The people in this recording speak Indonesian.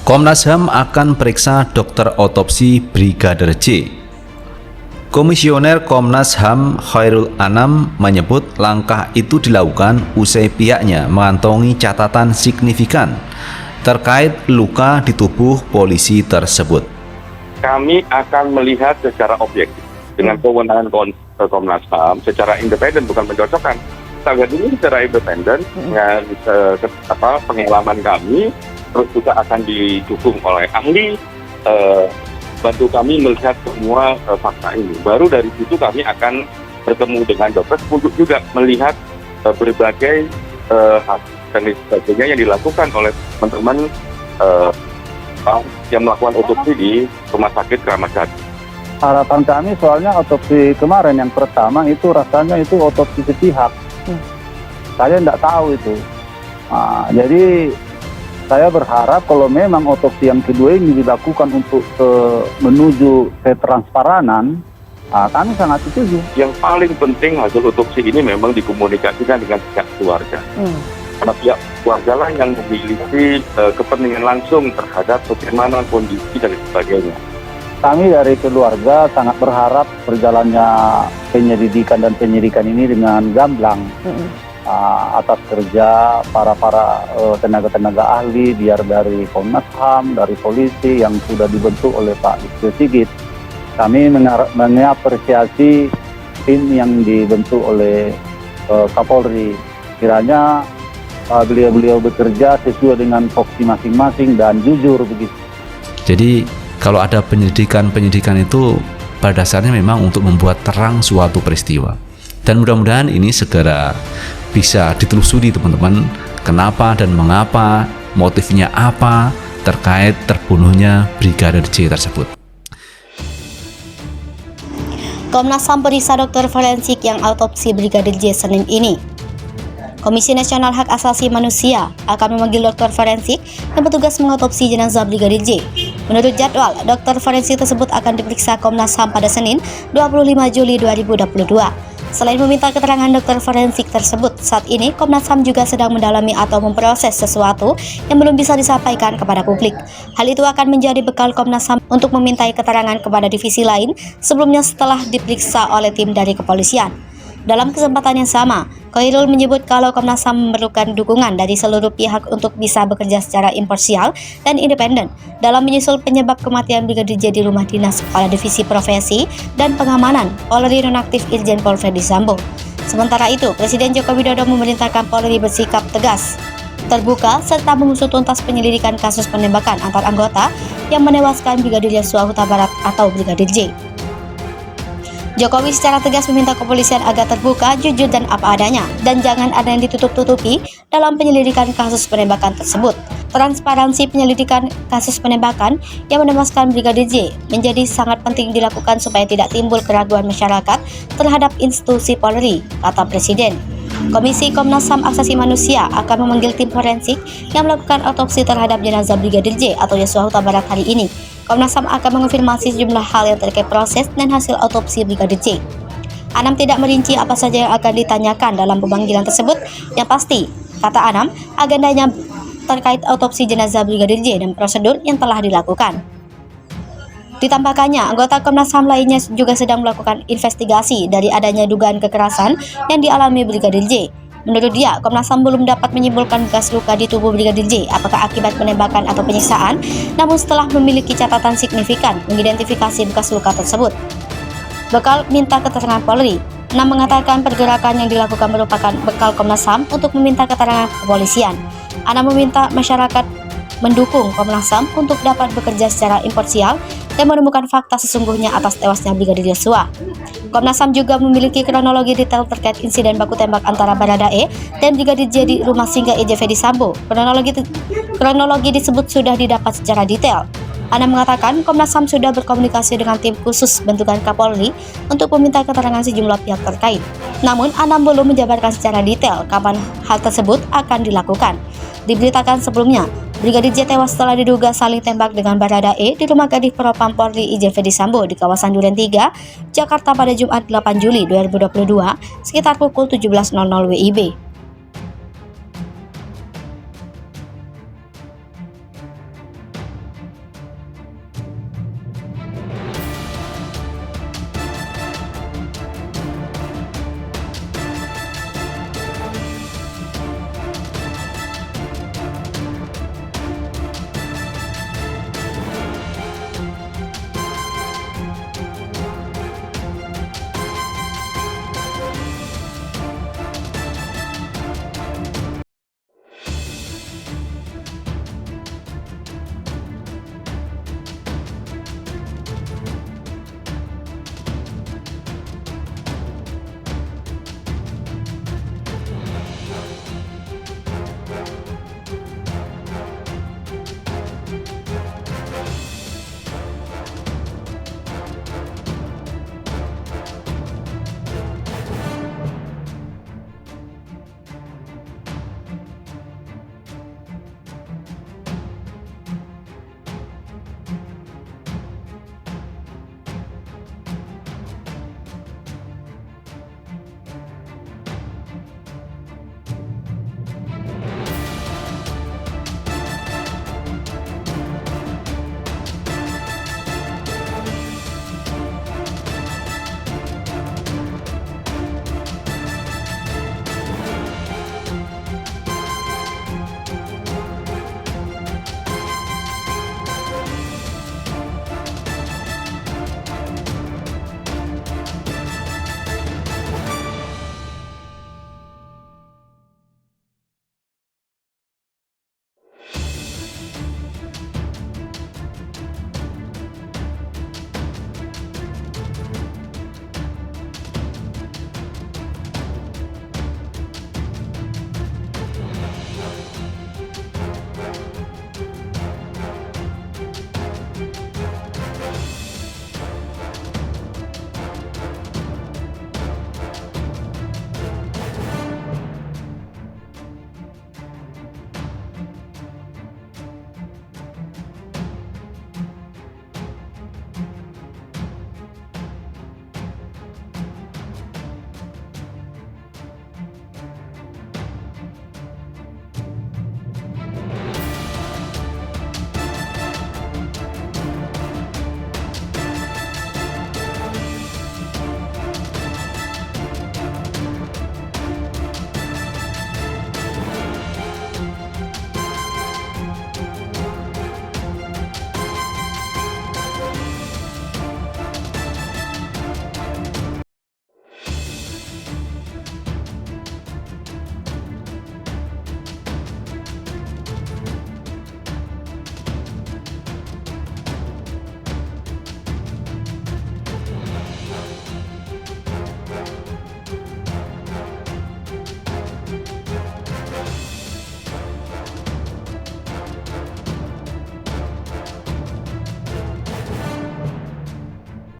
Komnas HAM akan periksa dokter otopsi Brigadir J. Komisioner Komnas HAM Khairul Anam menyebut langkah itu dilakukan usai pihaknya mengantongi catatan signifikan terkait luka di tubuh polisi tersebut. Kami akan melihat secara objektif dengan kewenangan Komnas HAM secara independen, bukan mencocokkan. Kita lihat ini secara independen dengan pengalaman kami, terus juga akan didukung oleh ahli, bantu kami melihat semua fakta ini. Baru dari situ kami akan bertemu dengan dokter untuk juga melihat berbagai hasil dan sebagainya yang dilakukan oleh teman-teman yang melakukan otopsi di Rumah Sakit Kramat Jati. Harapan kami soalnya otopsi kemarin yang pertama itu rasanya itu otopsi sepihak. Saya tidak tahu itu. Jadi saya berharap kalau memang otopsi yang kedua ini dilakukan untuk menuju ketransparan, kami sangat setuju. Yang paling penting hasil otopsi ini memang dikomunikasikan dengan pihak keluarga. Karena pihak keluarga lah yang memiliki kepentingan langsung terhadap bagaimana kondisi dan sebagainya. Kami dari keluarga sangat berharap berjalannya penyidikan ini dengan gamblang. Atas kerja para tenaga-tenaga ahli, biar dari Komnas HAM, dari polisi yang sudah dibentuk oleh Pak Listio Sigit. Kami mengapresiasi tim yang dibentuk oleh Kapolri. Kiranya beliau bekerja sesuai dengan fokus masing-masing dan jujur begitu. Jadi kalau ada penyelidikan itu pada dasarnya memang untuk membuat terang suatu peristiwa. Dan mudah-mudahan ini segera bisa ditelusuri teman-teman, kenapa dan mengapa, motifnya apa terkait terbunuhnya Brigadir J tersebut. Komnas HAM periksa dokter forensik yang autopsi Brigadir J Senin ini. Komisi Nasional Hak Asasi Manusia akan memanggil dokter forensik yang bertugas mengotopsi jenazah Brigadir J. Menurut jadwal, dokter forensik tersebut akan diperiksa Komnas HAM pada Senin 25 Juli 2022. Selain meminta keterangan dokter forensik tersebut, saat ini Komnas HAM juga sedang mendalami atau memproses sesuatu yang belum bisa disampaikan kepada publik. Hal itu akan menjadi bekal Komnas HAM untuk memintai keterangan kepada divisi lain sebelumnya setelah diperiksa oleh tim dari kepolisian. Dalam kesempatan yang sama, Khairul menyebut kalau Komnas HAM memerlukan dukungan dari seluruh pihak untuk bisa bekerja secara imparsial dan independen dalam menyusul penyebab kematian Brigadir J di rumah dinas Kepala Divisi Profesi dan Pengamanan Polri nonaktif Irjen Pol Verdi Sambo. Sementara itu, Presiden Joko Widodo memerintahkan Polri bersikap tegas, terbuka, serta mengusut tuntas penyelidikan kasus penembakan antar anggota yang menewaskan Brigadir Yosua Huta Barat atau Brigadir J. Jokowi secara tegas meminta kepolisian agar terbuka, jujur dan apa adanya, dan jangan ada yang ditutup-tutupi dalam penyelidikan kasus penembakan tersebut. Transparansi penyelidikan kasus penembakan yang menewaskan Brigadir J menjadi sangat penting dilakukan supaya tidak timbul keraguan masyarakat terhadap institusi Polri, kata Presiden. Komisi Komnas HAM Asasi Manusia akan memanggil tim forensik yang melakukan otopsi terhadap jenazah Brigadir J atau Yosua Huta Barat hari ini. Komnas HAM akan mengonfirmasi sejumlah hal yang terkait proses dan hasil otopsi Brigadir J. Anam tidak merinci apa saja yang akan ditanyakan dalam pemanggilan tersebut. Yang pasti, kata Anam, agendanya terkait otopsi jenazah Brigadir J dan prosedur yang telah dilakukan. Ditambahkannya, anggota Komnas HAM lainnya juga sedang melakukan investigasi dari adanya dugaan kekerasan yang dialami Brigadir J. Menurut dia, Komnas HAM belum dapat menyimpulkan bekas luka di tubuh Brigadir J apakah akibat penembakan atau penyiksaan, namun setelah memiliki catatan signifikan mengidentifikasi bekas luka tersebut. Bekal minta keterangan Polri. Anam mengatakan pergerakan yang dilakukan merupakan bekal Komnas HAM untuk meminta keterangan kepolisian. Anam meminta masyarakat mendukung Komnas HAM untuk dapat bekerja secara imparsial dan menemukan fakta sesungguhnya atas tewasnya Brigadir Yosua. Komnas HAM juga memiliki kronologi detail terkait insiden baku tembak antara Baradae dan Brigadir J di rumah singgah Irjen Verdi Sambo. Kronologi disebut sudah didapat secara detail. Anam mengatakan Komnas HAM sudah berkomunikasi dengan tim khusus bentukan Kapolri untuk meminta keterangan sejumlah pihak terkait. Namun Anam belum menjabarkan secara detail kapan hal tersebut akan dilakukan. Diberitakan sebelumnya, Brigadir J tewas setelah diduga saling tembak dengan Baradae di rumah Kadif Propam Polri Irjen Verdi Sambo di kawasan Duren 3, Jakarta pada Jumat 8 Juli 2022 sekitar pukul 17.00 WIB.